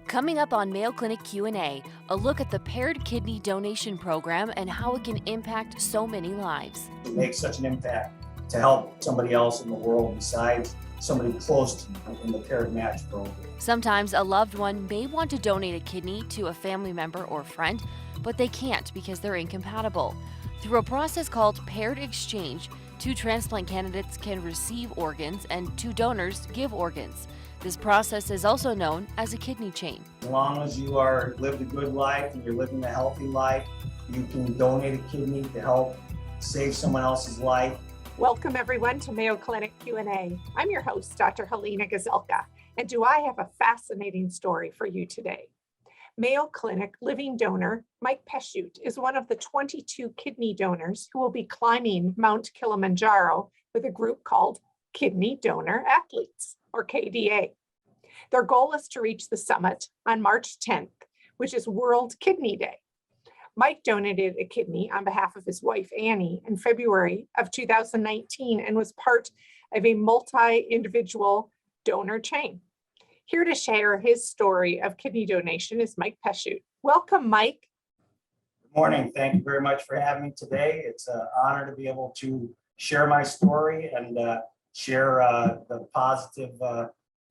Coming up on Mayo Clinic Q&A, a look at the paired kidney donation program and how it can impact so many lives. It makes such an impact to help somebody else in the world besides somebody close to you in the paired match program. Sometimes a loved one may want to donate a kidney to a family member or friend, but they can't because they're incompatible. Through a process called paired exchange, 2 transplant candidates can receive organs and 2 donors give organs. This process is also known as a kidney chain. As long as you are lived a good life and you're living a healthy life, you can donate a kidney to help save someone else's life. Welcome everyone to Mayo Clinic Q&A. I'm your host, Dr. Helena Gazelka, and do I have a fascinating story for you today. Mayo Clinic living donor Mike Peshut is one of the 22 kidney donors who will be climbing Mount Kilimanjaro with a group called Kidney Donor Athletes, or KDA. Their goal is to reach the summit on March 10th, which is World Kidney Day. Mike donated a kidney on behalf of his wife, Annie, in February of 2019 and was part of a multi-individual donor chain. Here to share his story of kidney donation is Mike Peshut. Welcome, Mike. Good morning. Thank you very much for having me today. It's an honor to be able to share my story and share the positive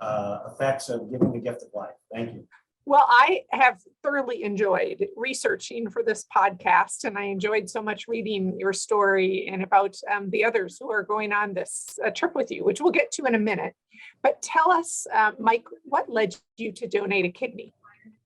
effects of giving the gift of life. Thank you. Well, I have thoroughly enjoyed researching for this podcast, and I enjoyed so much reading your story and about the others who are going on this trip with you, which we'll get to in a minute. But tell us, Mike, what led you to donate a kidney?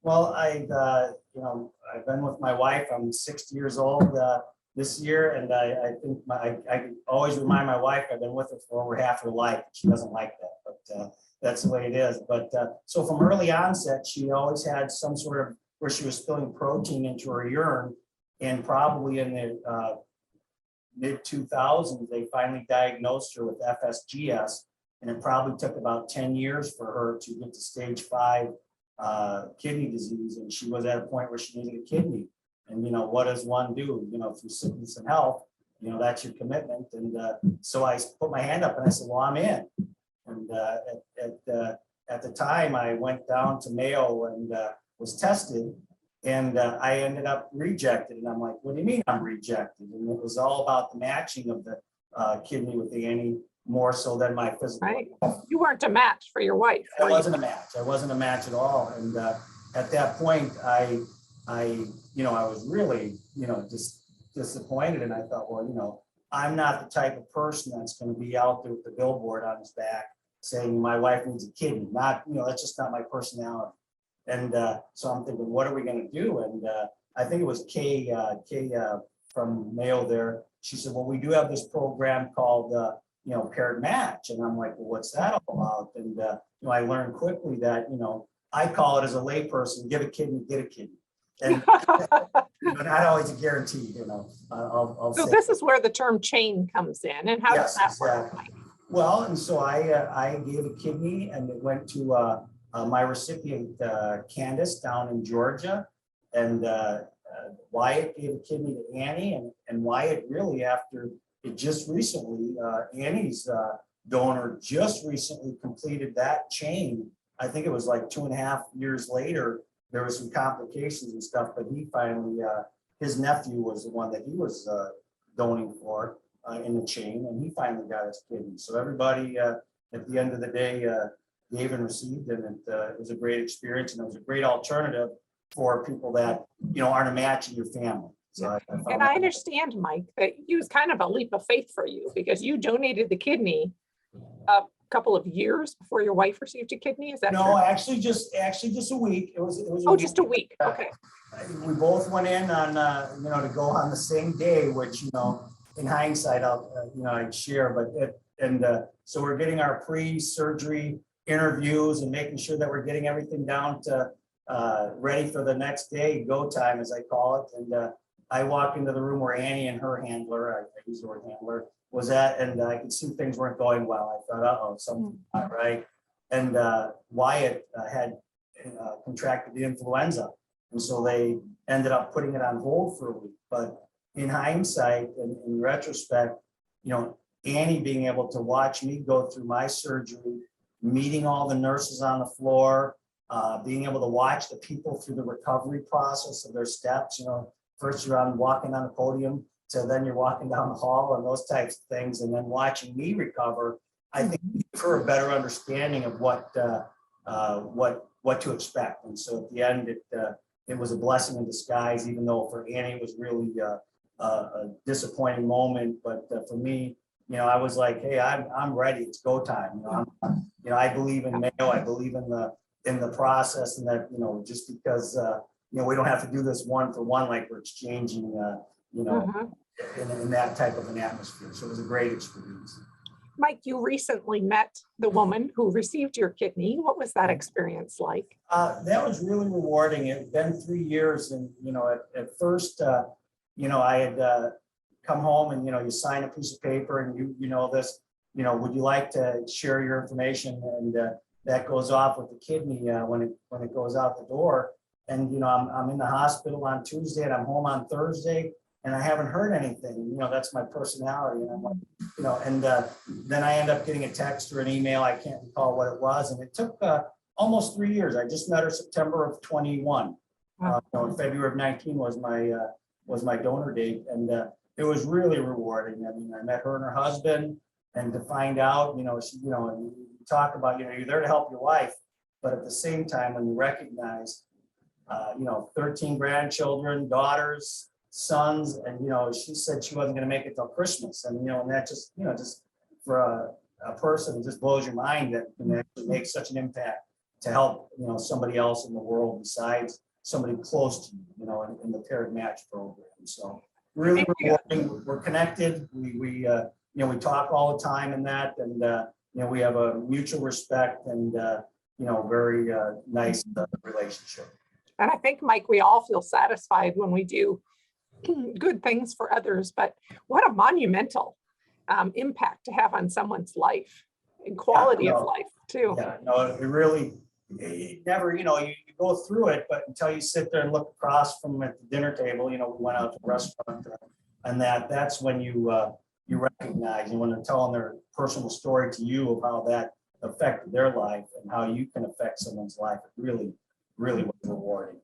Well, I've been with my wife. I'm 60 years old this year, and I think I always remind my wife I've been with her for over half her life. She doesn't like that, but that's the way it is. But so from early onset, she always had some sort of where she was spilling protein into her urine, and probably in the mid 2000s, they finally diagnosed her with FSGS, and it probably took about 10 years for her to get to stage 5 kidney disease, and she was at a point where she needed a kidney. And what does one do? Through sickness and health, that's your commitment. And so I put my hand up and I said, well, I'm in. And at the time, I went down to Mayo and was tested, and I ended up rejected. And I'm like, what do you mean I'm rejected? And it was all about the matching of the kidney with the Annie, more so than my physical. Right. You weren't a match for your wife. I wasn't a match. I wasn't a match at all. And at that point, I was really, just disappointed. And I thought, well, I'm not the type of person that's going to be out there with the billboard on his back saying my wife needs a kidney. Not, that's just not my personality. And so I'm thinking, what are we going to do? And I think it was Kay from Mayo there. She said, well, we do have this program called, paired match. And I'm like, well, what's that all about? And, I learned quickly that, I call it as a layperson, give a kidney, get a kidney. And not always a guarantee, I'll So say. this is where the term chain comes in, and how does that work? Exactly. Well, and so I gave a kidney, and it went to my recipient, Candace, down in Georgia, and Wyatt gave a kidney to Annie, and Wyatt really, after it just recently, Annie's donor just recently completed that chain. I think it was like 2.5 years later. There was some complications and stuff, but he finally, his nephew was the one that he was donating for in the chain, and he finally got his kidney. So everybody at the end of the day gave and received, and it was a great experience, and it was a great alternative for people that aren't a match in your family. So I understand, Mike, that it was kind of a leap of faith for you because you donated the kidney a couple of years before your wife received a kidney. Is that no? true? Actually, just a week. It was. Just a week. Okay. We both went in on to go on the same day, which in hindsight I'd share, but so we're getting our pre-surgery interviews and making sure that we're getting everything down to ready for the next day, go time as I call it. And I walk into the room where Annie and her handler, I use the word handler, was at, and I could see things weren't going well. I thought, uh-oh, something's not right. And Wyatt had contracted the influenza, and so they ended up putting it on hold for a week. But in hindsight, and in retrospect, Annie being able to watch me go through my surgery, meeting all the nurses on the floor, being able to watch the people through the recovery process of their steps. First you're walking on the podium, to then you're walking down the hall and those types of things, and then watching me recover. I think for a better understanding of what to expect. And so at the end, it was a blessing in disguise, even though for Annie it was really a disappointing moment. But for me, I was like, hey, I'm ready. It's go time. I believe in Mayo. I believe in the process, and that just because we don't have to do this one for one, like we're exchanging in that type of an atmosphere. So it was a great experience. Mike, you recently met the woman who received your kidney. What was that experience like? That was really rewarding. It had been 3 years, and at first, I had come home, and you sign a piece of paper, and this, would you like to share your information? And that goes off with the kidney when it goes out the door. And I'm in the hospital on Tuesday, and I'm home on Thursday, and I haven't heard anything. That's my personality. And I'm like, then I end up getting a text or an email. I can't recall what it was. And it took almost 3 years. I just met her September of 21. In February of 19 was my donor date. And it was really rewarding. I mean, I met her and her husband, and to find out, you talk about, you're there to help your wife, but at the same time, when you recognize, 13 grandchildren, daughters, sons, and she said she wasn't going to make it till Christmas, and and that just just for a person, it just blows your mind that you can actually make such an impact to help somebody else in the world besides somebody close to you, in the paired match program. So really rewarding. We're connected. We talk all the time in that, and we have a mutual respect and very nice relationship. And I think, Mike, we all feel satisfied when we do good things for others, but what a monumental impact to have on someone's life and quality of life too. Yeah, no, it really, it never, you go through it, but until you sit there and look across from at the dinner table, we went out to a restaurant, and that's when you recognize, when they're telling their personal story to you of how that affected their life and how you can affect someone's life. It really was rewarding.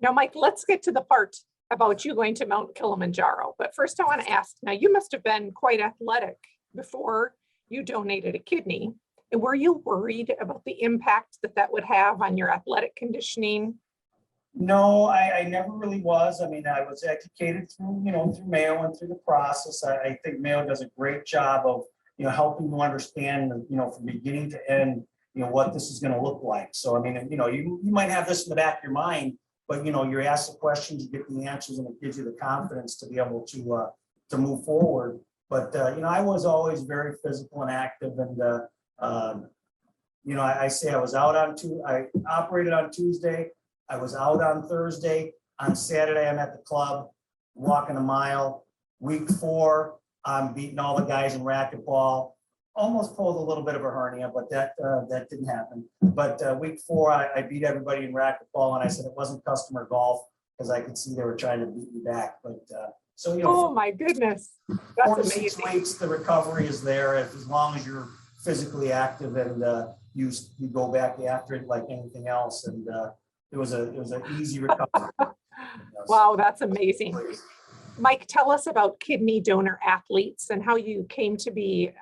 Now, Mike, let's get to the part about you going to Mount Kilimanjaro. But first I want to ask, now you must have been quite athletic before you donated a kidney. And were you worried about the impact that would have on your athletic conditioning? No, I never really was. I mean, I was educated through Mayo and through the process. I think Mayo does a great job of, helping you understand, from beginning to end, what this is going to look like. So, I mean, you might have this in the back of your mind, but, you ask the questions, you get the answers, and it gives you the confidence to be able to move forward. But, I was always very physical and active. And, I say I was out I operated on Tuesday. I was out on Thursday. On Saturday, I'm at the club, walking a mile. Week 4, I'm beating all the guys in racquetball. Almost pulled a little bit of a hernia, but that didn't happen. But week 4, I beat everybody in racquetball, and I said it wasn't customer golf because I could see they were trying to beat me back. But so oh my goodness, that's 4 to 6 amazing. weeks, the recovery is there as long as you're physically active, and you go back after it like anything else. And it was an easy recovery. Wow, that's amazing. Mike, tell us about kidney donor athletes and how you came to be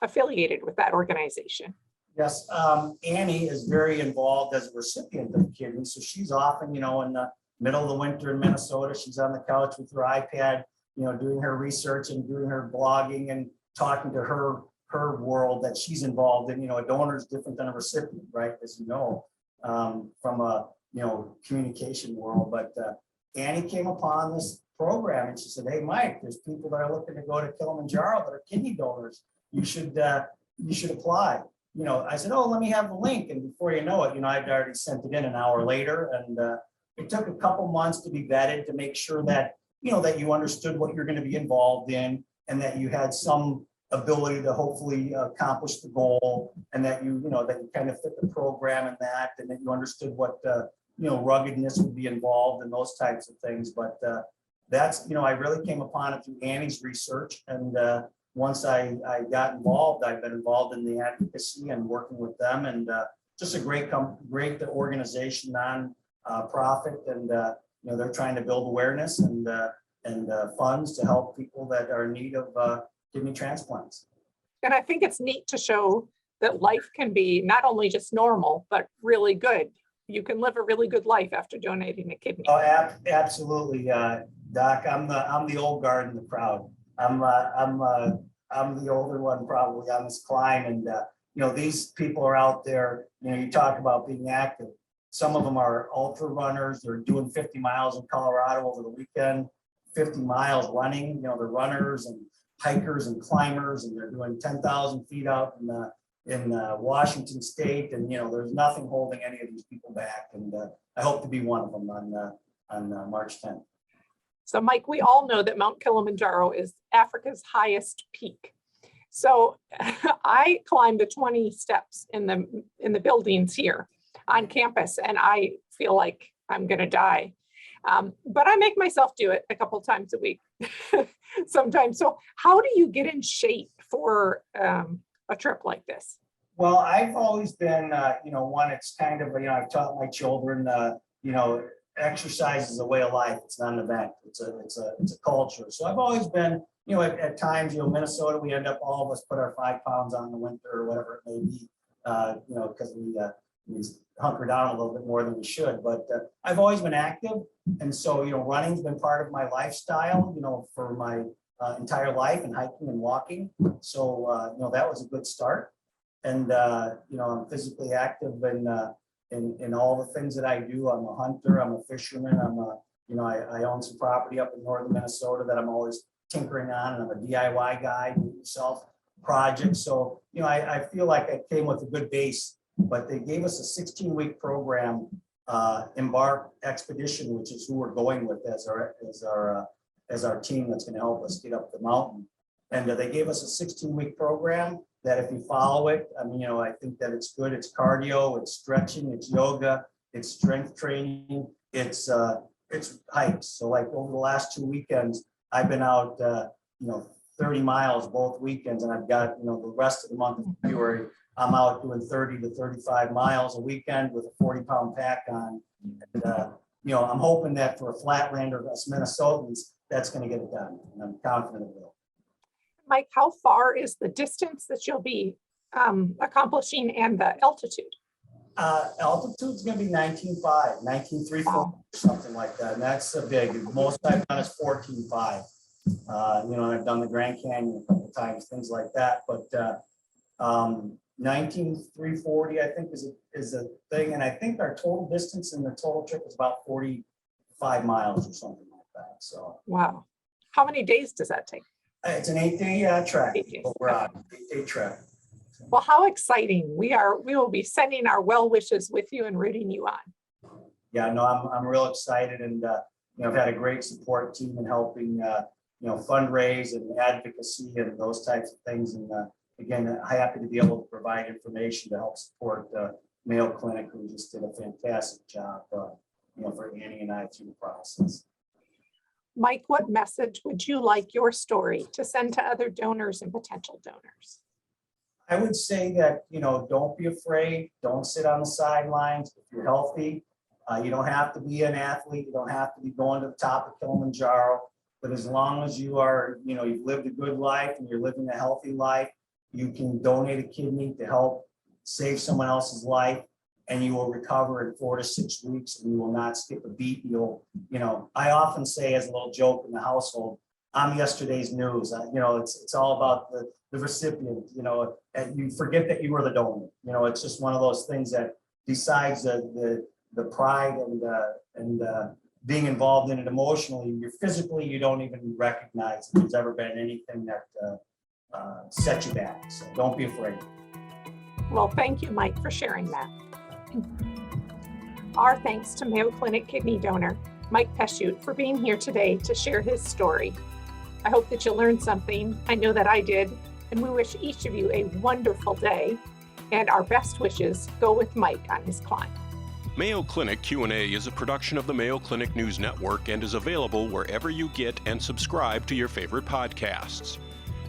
affiliated with that organization. Yes, Annie is very involved as a recipient of kidney. So she's often, in the middle of the winter in Minnesota, she's on the couch with her iPad, doing her research and doing her blogging and talking to her world that she's involved in. A donor is different than a recipient, right? As from a communication world. But Annie came upon this program, and she said, "Hey, Mike, there's people that are looking to go to Kilimanjaro that are kidney donors. You should apply." I said, "Oh, let me have the link." And before you know it, I'd already sent it in an hour later, and it took a couple months to be vetted to make sure that that you understood what you're going to be involved in, and that you had some ability to hopefully accomplish the goal, and that you kind of fit the program in that, and that you understood what ruggedness would be involved and those types of things. But that's I really came upon it through Annie's research, and once I got involved, I've been involved in the advocacy and working with them, and just a great organization, non-profit, and they're trying to build awareness and funds to help people that are in need of kidney transplants. And I think it's neat to show that life can be not only just normal, but really good. You can live a really good life after donating a kidney. Oh, absolutely, Doc. I'm the old guard in the crowd. I'm the older one probably on this climb, and these people are out there. You talk about being active. Some of them are ultra runners. They're doing 50 miles in Colorado over the weekend, 50 miles running. They're runners and hikers and climbers, and they're doing 10,000 feet out in Washington State. And there's nothing holding any of these people back. And I hope to be one of them on March 10th. So, Mike, we all know that Mount Kilimanjaro is Africa's highest peak. So I climbed the 20 steps in the buildings here on campus, and I feel like I'm going to die. But I make myself do it a couple times a week sometimes. So how do you get in shape for a trip like this? Well, I've always been, one, it's kind of, I've taught my children, exercise is a way of life. It's not an event. It's a culture. So I've always been, at times, Minnesota, we end up, all of us put our 5 pounds on in the winter or whatever it may be, because we hunker down a little bit more than we should. But I've always been active. And so, running's been part of my lifestyle, for my entire life, and hiking and walking. So, that was a good start. And, I'm physically active in all the things that I do. I'm a hunter, I'm a fisherman, I own some property up in northern Minnesota that I'm always tinkering on, and I'm a DIY guy, do-it-yourself projects. So, I feel like I came with a good base, but they gave us a 16-week program, Embark Expedition, which is who we're going with as our team that's going to help us get up the mountain. And they gave us a 16-week program that if you follow it, I think that it's good. It's cardio, it's stretching, it's yoga, it's strength training, it's hikes. So like over the last 2 weekends, I've been out, 30 miles both weekends, and I've got, the rest of the month of February, I'm out doing 30 to 35 miles a weekend with a 40-pound pack on. And, I'm hoping that for a flatlander, us Minnesotans, that's going to get it done. And I'm confident it will. Mike, how far is the distance that you'll be accomplishing and the altitude? Altitude's going to be 19.5, 19.34, something like that. And that's big. Most I've done is 14.5. I've done the Grand Canyon a couple times, things like that. But 19.340, I think, is a thing. And I think our total distance in the total trip is about 45 miles or something like that. So wow. How many days does that take? It's an 8-day track. 8 days. We're on 8-day track. Well, how exciting. We will be sending our well wishes with you and rooting you on. Yeah, no, I'm real excited, and I've had a great support team in helping fundraise and advocacy and those types of things. And again, happy to be able to provide information to help support Mayo Clinic, who just did a fantastic job for Annie and I through the process. Mike, what message would you like your story to send to other donors and potential donors? I would say that, don't be afraid. Don't sit on the sidelines. If you're healthy, you don't have to be an athlete. You don't have to be going to the top of Kilimanjaro. But as long as you are, you've lived a good life and you're living a healthy life, you can donate a kidney to help save someone else's life, and you will recover in 4 to 6 weeks, and you will not skip a beat. I often say as a little joke in the household, I'm yesterday's news. It's all about the recipient, and you forget that you were the donor. It's just one of those things that besides the pride and being involved in it emotionally, physically, you don't even recognize if there's ever been anything that set you back. So don't be afraid. Well, thank you, Mike, for sharing that. Our thanks to Mayo Clinic kidney donor, Mike Peshut, for being here today to share his story. I hope that you learned something. I know that I did. And we wish each of you a wonderful day. And our best wishes go with Mike on his climb. Mayo Clinic Q&A is a production of the Mayo Clinic News Network and is available wherever you get and subscribe to your favorite podcasts.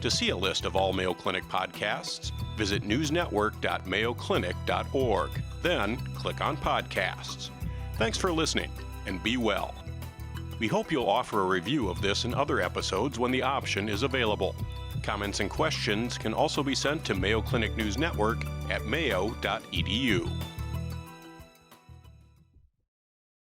To see a list of all Mayo Clinic podcasts, visit newsnetwork.mayoclinic.org. Then click on Podcasts. Thanks for listening, and be well. We hope you'll offer a review of this and other episodes when the option is available. Comments and questions can also be sent to Mayo Clinic News Network at mayo.edu.